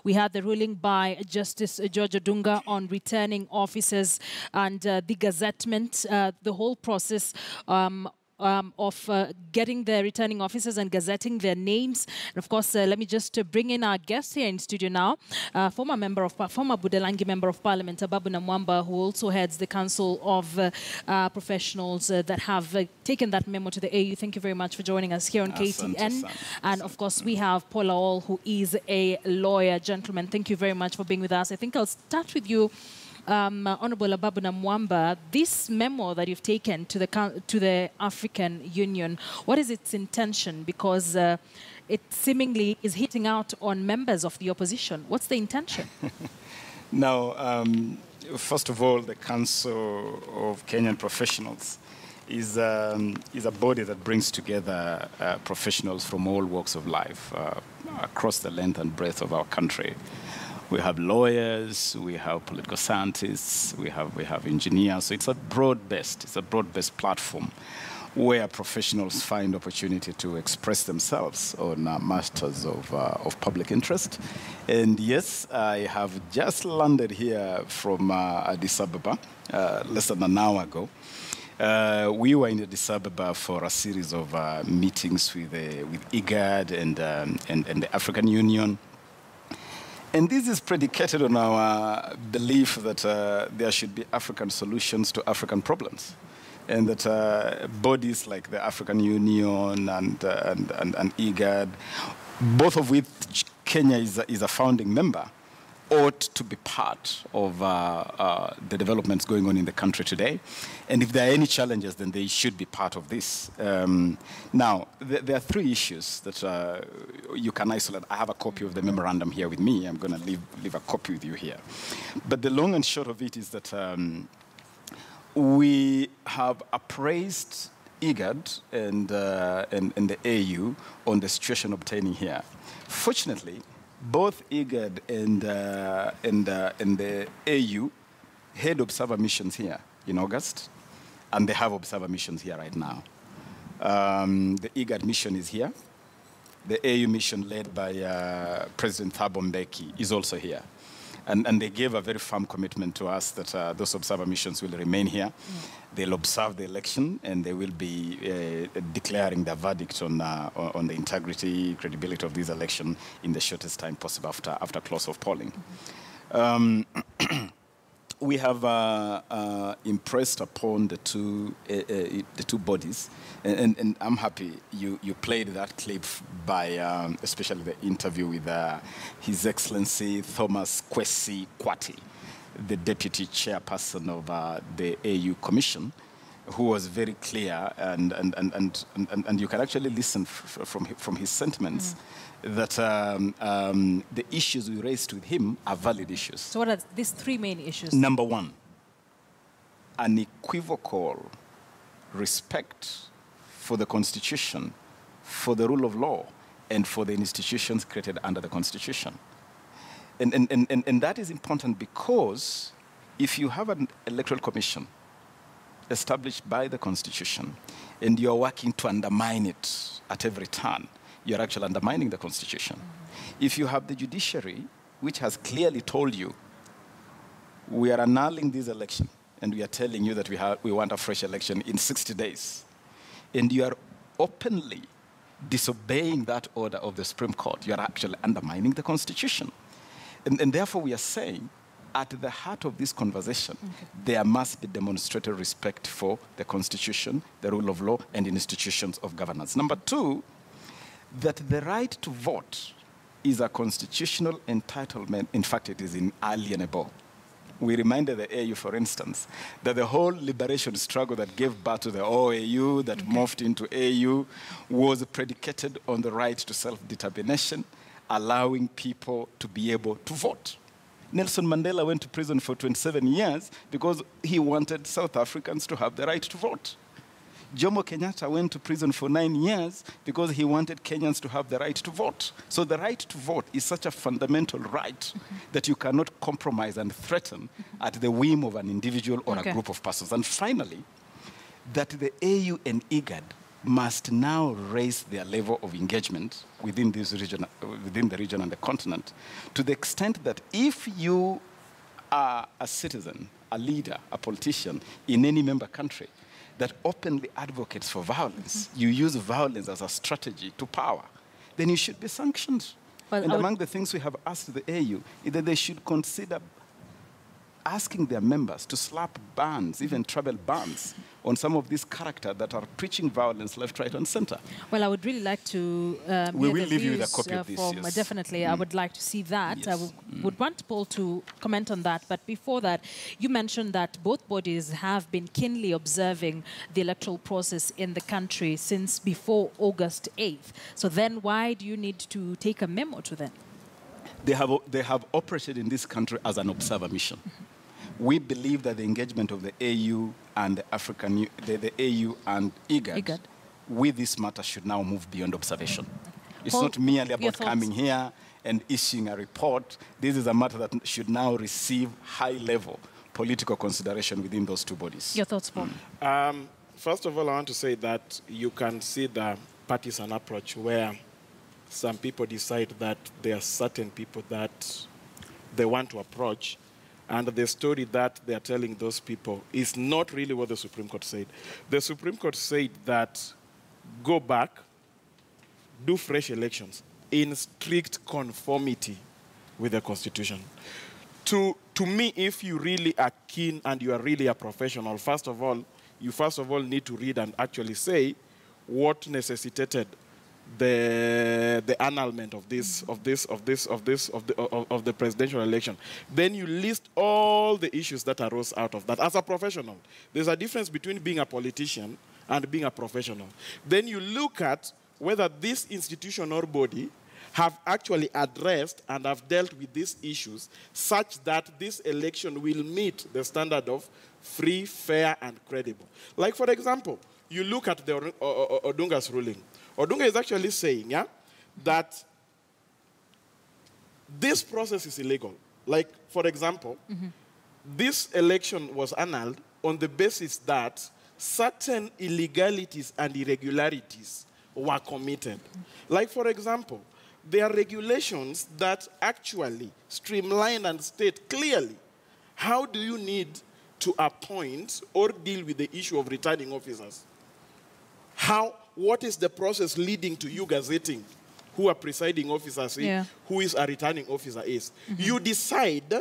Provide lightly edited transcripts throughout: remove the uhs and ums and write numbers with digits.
We had the ruling by Justice George Odunga on returning officers and the gazettement, the whole process of getting the returning officers and gazetting their names. And of course, let me just bring in our guest here in studio now, former Budalangi Member of Parliament, Ababu Namwamba, who also heads the Council of Professionals that have taken that memo to the AU. Thank you very much for joining us here on KTN. And of course, we have Paula All, who is a lawyer. Gentlemen, thank you very much for being with us. I think I'll start with you, Honorable Ababu Namwamba. This memo that you've taken to the African Union, what is its intention? Because it seemingly is hitting out on members of the opposition. What's the intention? Now, first of all, the Council of Kenyan Professionals is a body that brings together professionals from all walks of life across the length and breadth of our country. We have lawyers, we have political scientists, we have engineers. So it's a broad-based platform where professionals find opportunity to express themselves on matters of public interest. And yes, I have just landed here from Addis Ababa less than an hour ago. We were in Addis Ababa for a series of meetings with IGAD and the African Union. And this is predicated on our belief that there should be African solutions to African problems, and that bodies like the African Union and IGAD, both of which Kenya is a founding member, ought to be part of the developments going on in the country today. And if there are any challenges, then they should be part of this. Now, there are three issues that you can isolate. I have a copy of the memorandum here with me. I'm going to leave a copy with you here. But the long and short of it is that we have appraised IGAD and the AU on the situation obtaining here. Fortunately, both IGAD and the AU had observer missions here in August, and they have observer missions here right now. The IGAD mission is here. The AU mission led by President Thabo Mbeki is also here. And they gave a very firm commitment to us that those observer missions will remain here. Mm. They'll observe the election, and they will be declaring their verdict on the integrity, credibility of this election in the shortest time possible after close of polling. Mm-hmm. We have impressed upon the two bodies, and I'm happy you played that clip by especially the interview with His Excellency Thomas Kwesi Kwati, the deputy chairperson of the AU Commission, who was very clear, and you can actually listen from his sentiments. Mm. That the issues we raised with him are valid issues. So what are these three main issues? Number one, unequivocal respect for the Constitution, for the rule of law, and for the institutions created under the Constitution. And that is important because if you have an electoral commission established by the Constitution and you're working to undermine it at every turn, you're actually undermining the Constitution. Mm-hmm. If you have the judiciary, which has clearly told you, we are annulling this election, and we are telling you that we want a fresh election in 60 days, and you are openly disobeying that order of the Supreme Court, you are actually undermining the Constitution. And therefore, we are saying, at the heart of this conversation, okay, there must be demonstrated respect for the Constitution, the rule of law, and institutions of governance. Number two, that the right to vote is a constitutional entitlement. In fact, it is inalienable. We reminded the AU, for instance, that the whole liberation struggle that gave birth to the OAU, that morphed into AU, was predicated on the right to self-determination, allowing people to be able to vote. Nelson Mandela went to prison for 27 years because he wanted South Africans to have the right to vote. Jomo Kenyatta went to prison for 9 years because he wanted Kenyans to have the right to vote. So the right to vote is such a fundamental right, mm-hmm, that you cannot compromise and threaten, mm-hmm, at the whim of an individual or a group of persons. And finally, that the AU and IGAD must now raise their level of engagement within the region and the continent, to the extent that if you are a citizen, a leader, a politician in any member country that openly advocates for violence, you use violence as a strategy to power, then you should be sanctioned. Well, and among the things we have asked the AU is that they should consider asking their members to slap bans, even travel bans, on some of these characters that are preaching violence left, right, and center. Well, I would really like to we will leave you with a copy of this. Yes. Definitely, I would like to see that. Yes. I would want Paul to comment on that. But before that, you mentioned that both bodies have been keenly observing the electoral process in the country since before August 8th. So then why do you need to take a memo to them? They have operated in this country as an observer mission. We believe that the engagement of the AU and the AU and IGAD with this matter should now move beyond observation. It's Paul, not merely about thoughts? coming here and issuing a report. This is a matter that should now receive high-level political consideration within those two bodies. Your thoughts, Paul? First of all, I want to say that you can see the partisan approach where some people decide that there are certain people that they want to approach, and the story that they are telling those people is not really what the Supreme Court said. The Supreme Court said that go back, do fresh elections in strict conformity with the Constitution. To me, if you really are keen and you are really a professional, you first of all need to read and actually say what necessitated the annulment of the presidential election. Then you list all the issues that arose out of that. As a professional, there's a difference between being a politician and being a professional. Then you look at whether this institution or body have actually addressed and have dealt with these issues such that this election will meet the standard of free, fair, and credible. Like, for example, you look at the Odunga's ruling. Odunga is actually saying, that this process is illegal. Like, for example, this election was annulled on the basis that certain illegalities and irregularities were committed. Like, for example, there are regulations that actually streamline and state clearly how do you need to appoint or deal with the issue of returning officers. What is the process leading to you gazetting who a presiding officer is, who is a returning officer is. You decide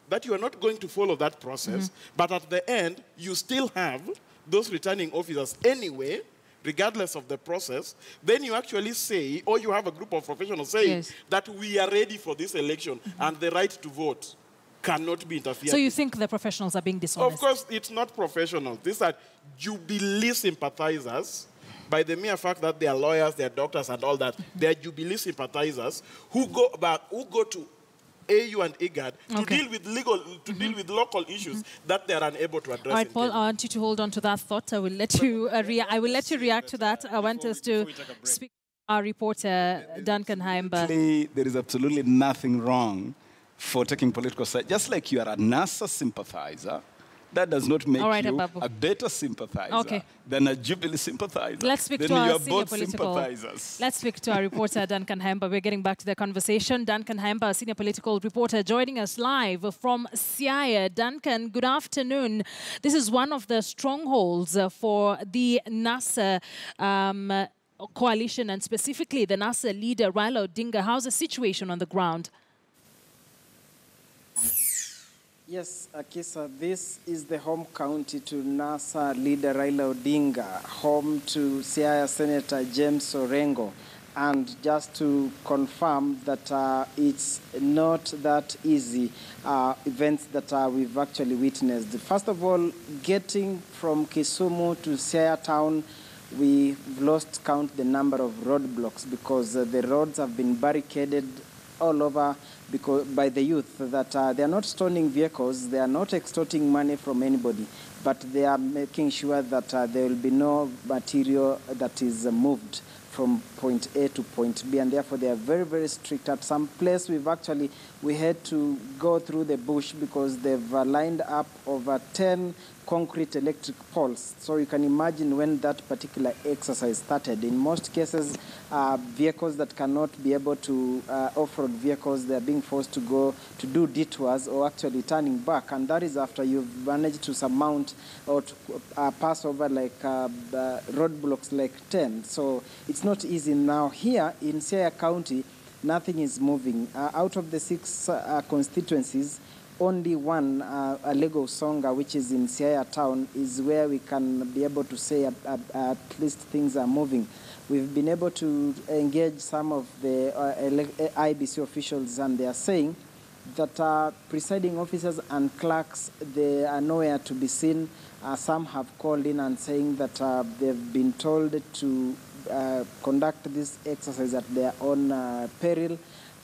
that you are not going to follow that process, but at the end, you still have those returning officers anyway, regardless of the process. Then you actually say, or you have a group of professionals saying that we are ready for this election and the right to vote cannot be interfered with. So you think the professionals are being dishonest? Of course, it's not professional. These are Jubilee sympathizers. By the mere fact that they are lawyers, they are doctors and all that, they are Jubilee sympathizers who go to AU and IGAD to deal with local issues that they are unable to address. All right, Paul, I want you to hold on to that thought. I will let you react to that. I want us to speak to our reporter, Duncan Haimba. There is absolutely nothing wrong for taking political side. Just like you are a NASA sympathizer, that does not make you a better sympathizer than a Jubilee sympathizer. Let's speak to our senior political. Let's speak to our reporter, Duncan Haimba. We're getting back to the conversation. Duncan Haimba, senior political reporter, joining us live from Siaya. Duncan, good afternoon. This is one of the strongholds for the NASA coalition, and specifically the NASA leader, Raila Odinga. How's the situation on the ground? Yes, Akisa, this is the home county to NASA leader Raila Odinga, home to Siaya Senator James Orengo. And just to confirm that it's not that easy, events that we've actually witnessed. First of all, getting from Kisumu to Siaya town, we've lost count the number of roadblocks because the roads have been barricaded all over by the youth, that they are not stoning vehicles, they are not extorting money from anybody, but they are making sure that there will be no material that is moved from point A to point B, and therefore they are very, very strict. At some place we had to go through the bush because they've lined up over 10 concrete electric poles. So you can imagine when that particular exercise started. In most cases, vehicles that cannot be able to, off-road vehicles, they're being forced to go to do detours or actually turning back. And that is after you've managed to surmount or to pass over like roadblocks like 10. So it's not easy. Now here in Siaya County, nothing is moving. Out of the 6 constituencies, only one, Alego Usonga, which is in Siaya town, is where we can be able to say at least things are moving. We've been able to engage some of the IBC officials, and they are saying that presiding officers and clerks, they are nowhere to be seen. Some have called in and saying that they've been told to conduct this exercise at their own peril.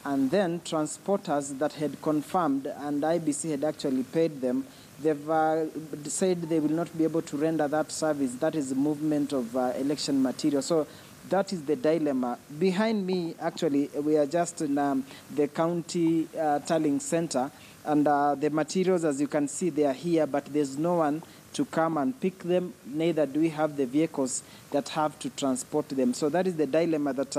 And then transporters that had confirmed, and IBC had actually paid them, they've said they will not be able to render that service. That is the movement of election material. So that is the dilemma. Behind me, actually, we are just in the county tallying center, and the materials, as you can see, they are here, but there's no one to come and pick them, neither do we have the vehicles that have to transport them. So that is the dilemma that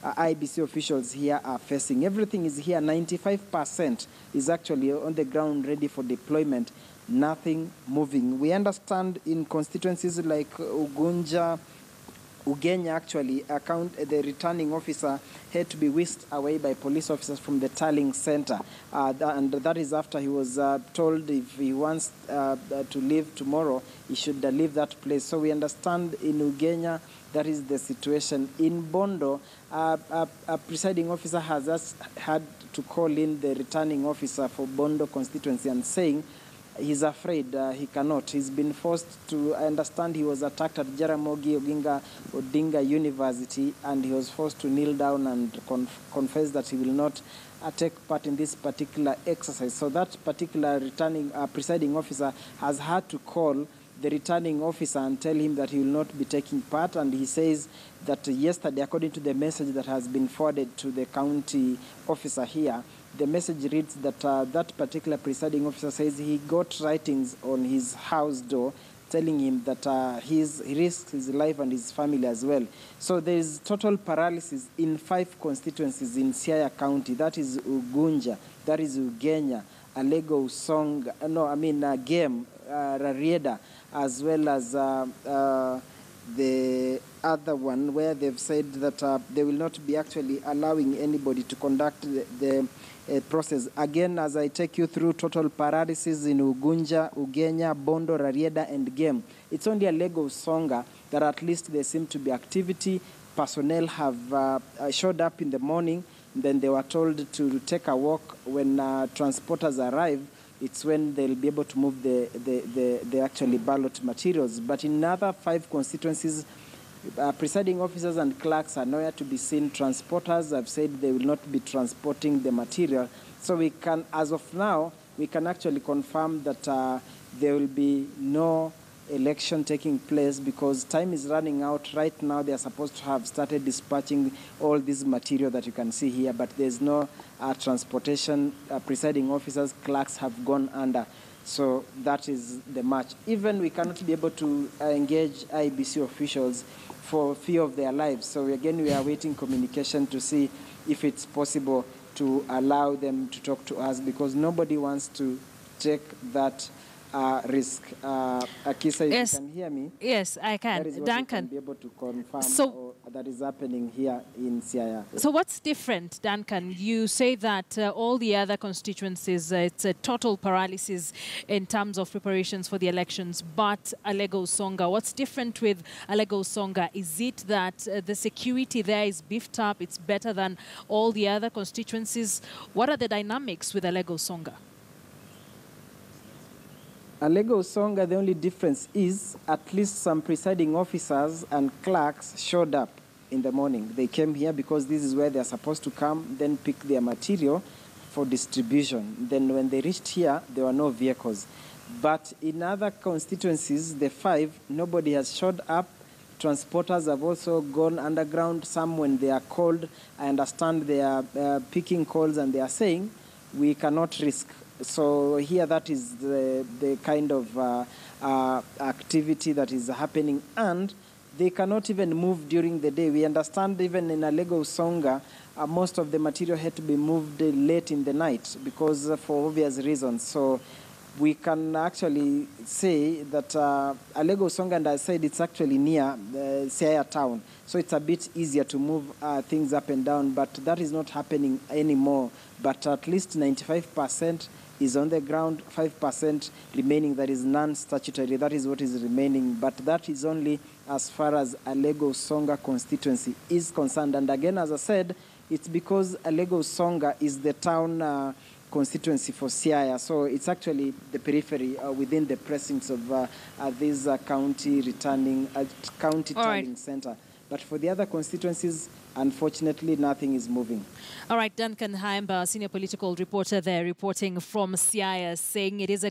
IBC officials here are facing. Everything is here, 95% is actually on the ground ready for deployment, nothing moving. We understand in constituencies like Ugunja, Ugenya, actually, the returning officer had to be whisked away by police officers from the tallying center. And that is after he was told if he wants to leave tomorrow, he should leave that place. So we understand in Ugenya, that is the situation. In Bondo, a presiding officer has had to call in the returning officer for Bondo constituency and saying, he's afraid he cannot. He's been forced to, I understand he was attacked at Jaramogi Oginga Odinga University, and he was forced to kneel down and confess that he will not take part in this particular exercise. So that particular returning presiding officer has had to call the returning officer and tell him that he will not be taking part. And he says that yesterday, according to the message that has been forwarded to the county officer here, the message reads that that particular presiding officer says he got writings on his house door telling him that he risks his life and his family as well. So there is total paralysis in 5 constituencies in Siaya County. That is Ugunja, that is Ugenya, Alego Usonga, Game, Rarieda, as well as the other one where they've said that they will not be actually allowing anybody to conduct the process. Again, as I take you through total paralysis in Ugunja, Ugenya, Bondo, Rarieda, and Game, it's only Alego Usonga that at least there seem to be activity. Personnel have showed up in the morning, then they were told to take a walk. When transporters arrive, it's when they'll be able to move the actually ballot materials. But in other 5 constituencies, presiding officers and clerks are nowhere to be seen. Transporters have said they will not be transporting the material. So we can, as of now, we can actually confirm that there will be no election taking place because time is running out. Right now, they are supposed to have started dispatching all this material that you can see here, but there's no transportation. Presiding officers, clerks have gone under. So that is the match. Even we cannot be able to engage IBC officials for fear of their lives. So again, we are waiting communication to see if it's possible to allow them to talk to us because nobody wants to take that risk. Akisa, if Yes. you can hear me. Yes, I can. That is what Duncan. we can be able to confirm So- that is happening here in Siaya. So what's different, Duncan? You say that all the other constituencies, it's a total paralysis in terms of preparations for the elections, but Alego Usonga, what's different with Alego Usonga? Is it that the security there is beefed up, it's better than all the other constituencies? What are the dynamics with Alego Usonga? Alego Usonga, the only difference is at least some presiding officers and clerks showed up in the morning. They came here because this is where they're supposed to come, then pick their material for distribution. Then when they reached here, there were no vehicles. But in other constituencies, the 5, nobody has showed up. Transporters have also gone underground. Some, when they are called, I understand they are picking calls and they are saying, we cannot risk. So here that is the kind of activity that is happening, and they cannot even move during the day. We understand even in Alego Usonga, most of the material had to be moved late in the night because for obvious reasons. So we can actually say that Alego Usonga, and I said it's actually near Siaya town, so it's a bit easier to move things up and down, but that is not happening anymore. But at least 95% is on the ground, 5% remaining that is non-statutory. That is what is remaining, but that is only as far as Alego Usonga constituency is concerned. And again, as I said, it's because Alego Usonga is the town constituency for Siaya, so it's actually the periphery within the precincts of this county tallying center. But for the other constituencies, unfortunately, nothing is moving. All right, Duncan Haimba, senior political reporter there, reporting from Siaya, saying it is a